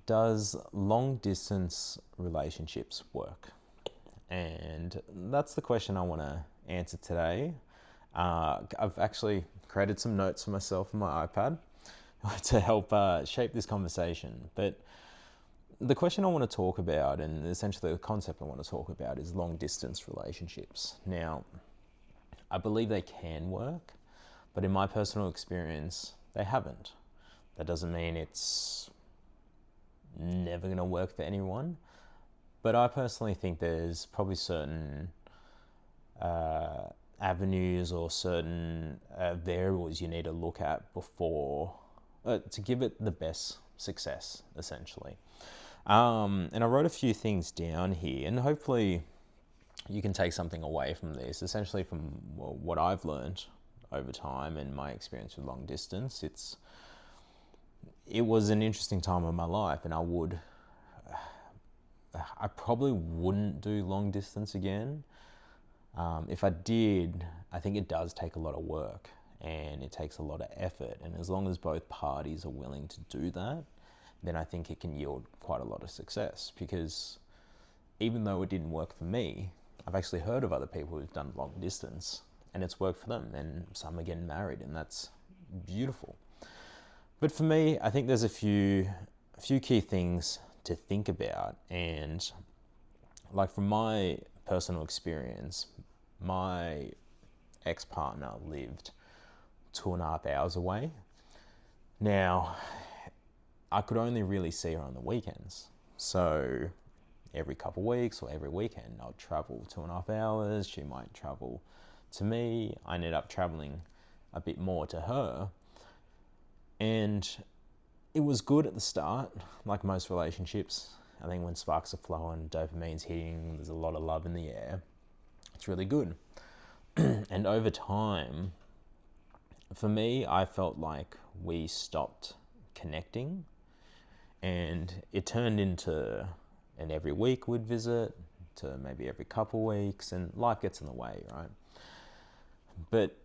Does long distance relationships work? And that's the question I want to answer today. I've actually created some notes for myself on my iPad to help shape this conversation. But the question I want to talk about, and essentially the concept I want to talk about, is long distance relationships. Now, I believe they can work, but in my personal experience, they haven't. That doesn't mean it's never going to work for anyone, but I personally think there's probably certain avenues or certain variables you need to look at before to give it the best success, essentially. And I wrote a few things down here, and hopefully you can take something away from this. Essentially, from what I've learned over time and my experience with long distance, it was an interesting time of my life, and I probably wouldn't do long distance again. If I did, I think it does take a lot of work and it takes a lot of effort. And as long as both parties are willing to do that, then I think it can yield quite a lot of success. Because even though it didn't work for me, I've actually heard of other people who've done long distance and it's worked for them, and some are getting married, and that's beautiful. But for me, I think there's a few key things to think about. And like from my personal experience, my ex-partner lived 2.5 hours away. Now, I could only really see her on the weekends. So every couple of weeks or every weekend, I'd travel 2.5 hours. She might travel to me. I ended up traveling a bit more to her. And it was good at the start, like most relationships. I think when sparks are flowing, dopamine's hitting, there's a lot of love in the air. It's really good. And over time, for me, I felt like we stopped connecting, and it turned into an every week we'd visit to maybe every couple weeks, and life gets in the way, right? But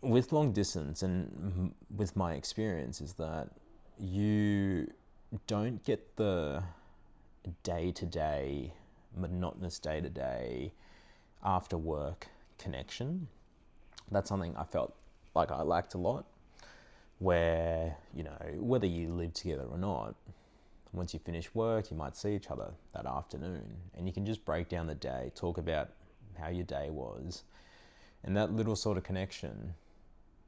with long distance and with my experience is that you don't get the day-to-day, monotonous day-to-day after work connection. That's something I felt like I lacked a lot, where, whether you live together or not, once you finish work, you might see each other that afternoon, and you can just break down the day, talk about how your day was, and that little sort of connection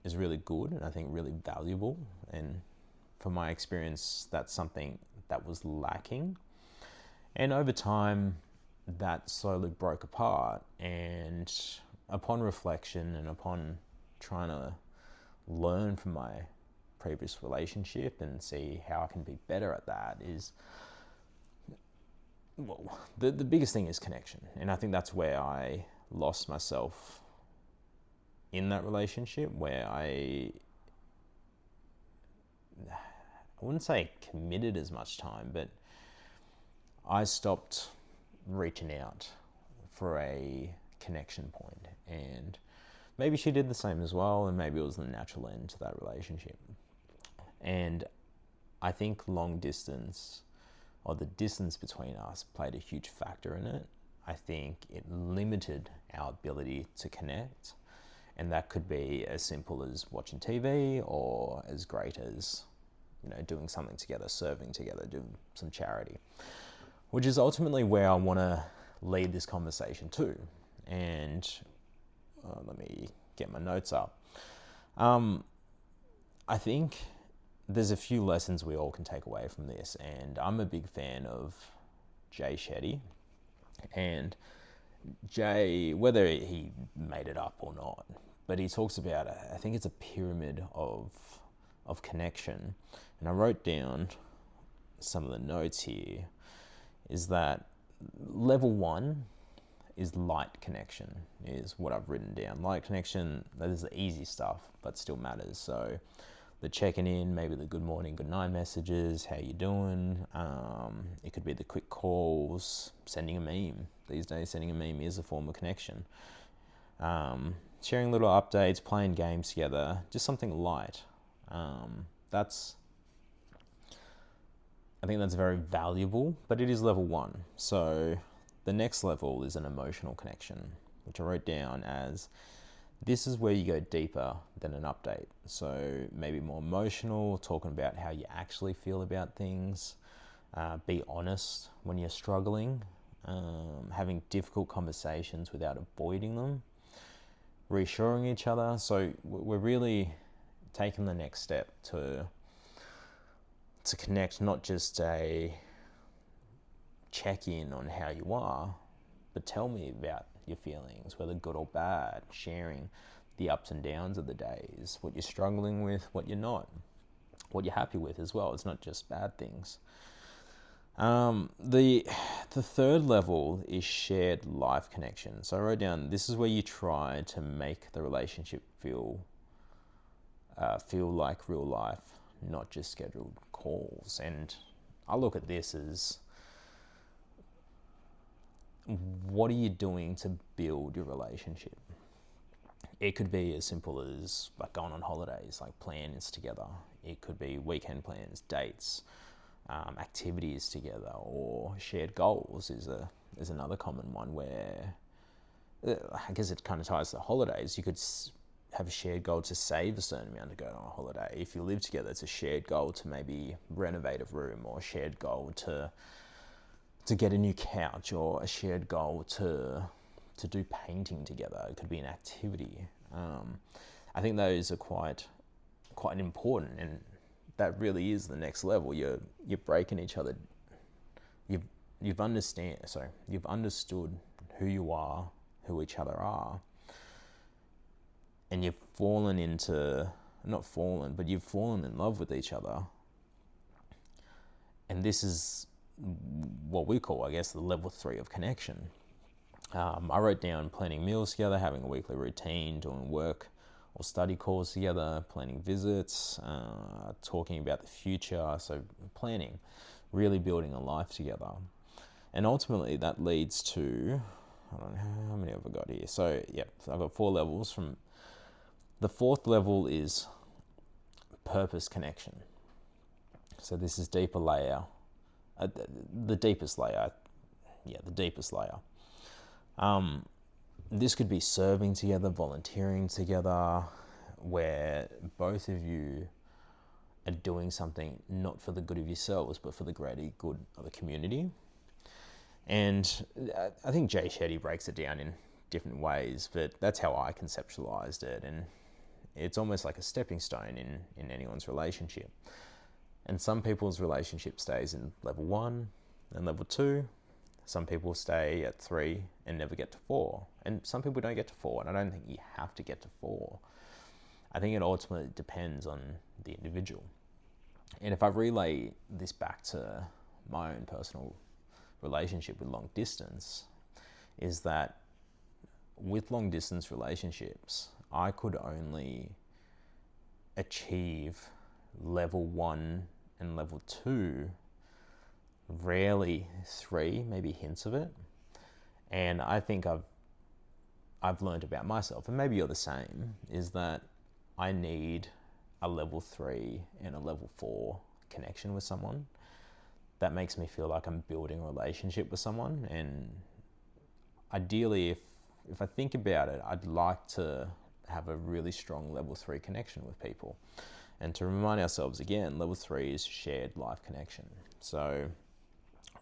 is really good and I think really valuable. And from my experience, that's something that was lacking. And over time, that slowly broke apart. And upon reflection and upon trying to learn from my previous relationship and see how I can be better at that, the biggest thing is connection. And I think that's where I lost myself in that relationship, where I wouldn't say committed as much time, but I stopped reaching out for a connection point. And maybe she did the same as well, and maybe it was the natural end to that relationship. And I think long distance, or the distance between us, played a huge factor in it. I think it limited our ability to connect. And that could be as simple as watching TV, or as great as, doing something together, serving together, doing some charity, which is ultimately where I want to lead this conversation to. And let me get my notes up. I think there's a few lessons we all can take away from this, and I'm a big fan of Jay Shetty. And Jay, whether he made it up or not, but he talks about, I think it's a pyramid of connection. And I wrote down some of the notes here, is that level 1 is light connection, is what I've written down. Light connection, that is the easy stuff, but still matters. So the checking in, maybe the good morning, good night messages, how you doing? It could be the quick calls, sending a meme. These days, sending a meme is a form of connection. Sharing little updates, playing games together, just something light. That's I think that's very valuable, but it is level one. So the next level is an emotional connection, which I wrote down as this is where you go deeper than an update. So maybe more emotional, talking about how you actually feel about things, be honest when you're struggling, having difficult conversations without avoiding them, reassuring each other. So we're really taking the next step to connect, not just a check-in on how you are, but tell me about your feelings, whether good or bad, sharing the ups and downs of the days, what you're struggling with, what you're not, what you're happy with as well. It's not just bad things. The third level is shared life connection. So I wrote down, this is where you try to make the relationship feel like real life, not just scheduled calls. And I look at this as, what are you doing to build your relationship? It could be as simple as like going on holidays, like plans together. It could be weekend plans, dates, activities together, or shared goals is another common one where I guess it kind of ties to holidays. You could have a shared goal to save a certain amount to go on a holiday. If you live together, it's a shared goal to maybe renovate a room, or a shared goal to get a new couch, or a shared goal to do painting together. It could be an activity. I think those are quite important, and that really is the next level. You're breaking each other. You've understood who you are, who each other are, and you've fallen in love with each other. And this is what we call, I guess, the level 3 of connection. I wrote down planning meals together, having a weekly routine, doing work or study calls together, planning visits, talking about the future. So planning, really building a life together. And ultimately that leads to, I don't know how many have I got here. So I've got 4 levels. From the 4th level is purpose connection. So this is deeper layer, the deepest layer. This could be serving together, volunteering together, where both of you are doing something not for the good of yourselves, but for the greater good of the community. And I think Jay Shetty breaks it down in different ways, but that's how I conceptualized it. And it's almost like a stepping stone in anyone's relationship. And some people's relationship stays in level 1 and level 2. Some people stay at 3 and never get to 4. And some people don't get to 4, and I don't think you have to get to 4. I think it ultimately depends on the individual. And if I relay this back to my own personal relationship with long distance, is that with long distance relationships, I could only achieve level 1 and level 2, rarely 3, maybe hints of it. And I think I've learned about myself, and maybe you're the same, is that I need a level 3 and a level 4 connection with someone. That makes me feel like I'm building a relationship with someone. And ideally, if I think about it, I'd like to have a really strong level 3 connection with people. And to remind ourselves again, level 3 is shared life connection. So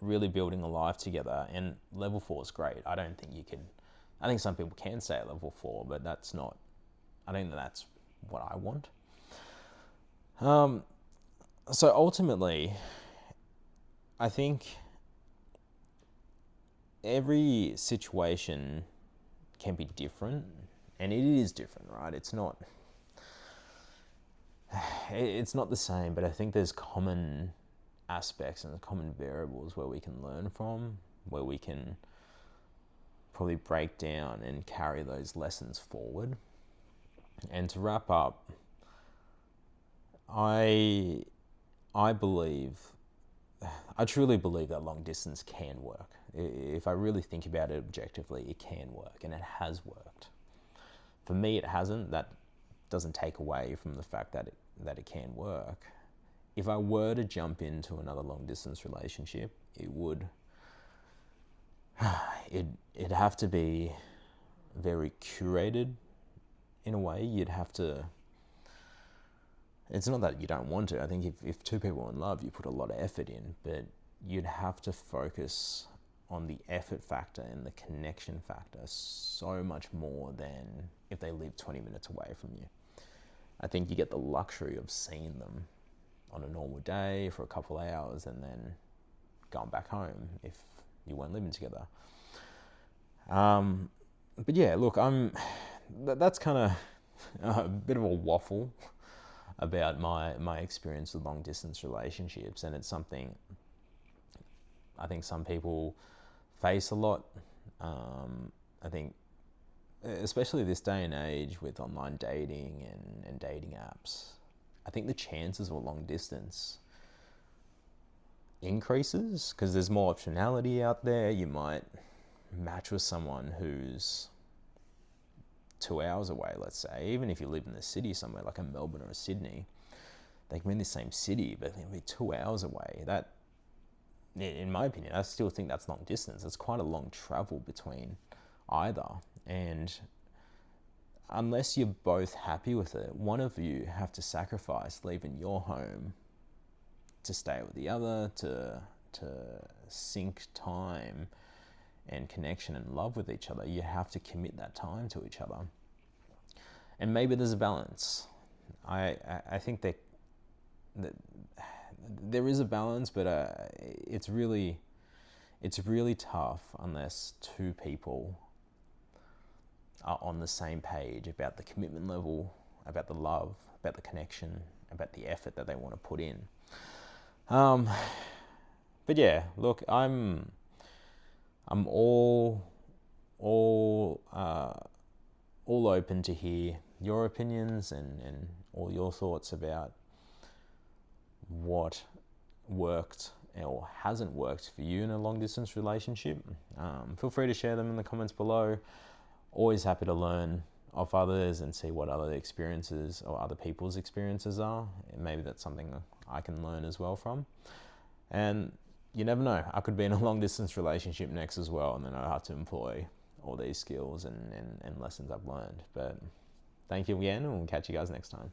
really building a life together. And level 4 is great. I think some people can stay at level 4, but I don't think that's what I want. So ultimately, I think every situation can be different, and it is different, right? It's not the same, but I think there's common aspects and common variables where we can learn from, where we can probably break down and carry those lessons forward. And to wrap up, I truly believe that long distance can work. If I really think about it objectively, it can work, and it has worked. For me, it hasn't. That doesn't take away from the fact that it can work. if I were to jump into another long distance relationship, it'd have to be very curated in a way. You'd have to, it's not that you don't want to. I think if two people are in love, you put a lot of effort in, but you'd have to focus on the effort factor and the connection factor so much more than if they live 20 minutes away from you. I think you get the luxury of seeing them on a normal day for a couple of hours and then going back home if you weren't living together. But yeah, look, that's kind of a bit of a waffle about my experience with long distance relationships, and it's something I think some people face a lot. I think especially this day and age with online dating and dating apps, I think the chances of a long distance increases because there's more optionality out there. You might match with someone who's 2 hours away, let's say. Even if you live in the city somewhere like a Melbourne or a Sydney, they can be in the same city, but they'll be 2 hours away. That, in my opinion, I still think that's long distance. It's quite a long travel between either. And unless you're both happy with it, one of you have to sacrifice leaving your home to stay with the other, to sink time and connection and love with each other. You have to commit that time to each other. And maybe there's a balance. I think that there is a balance, but it's really tough unless two people are on the same page about the commitment level, about the love, about the connection, about the effort that they want to put in. But yeah, look, I'm all open to hear your opinions and all your thoughts about what worked or hasn't worked for you in a long distance relationship. Feel free to share them in the comments below. Always happy to learn of others and see what other experiences or other people's experiences are. And maybe that's something I can learn as well from. And you never know, I could be in a long distance relationship next as well, and then I'll have to employ all these skills and lessons I've learned. But thank you again, and we'll catch you guys next time.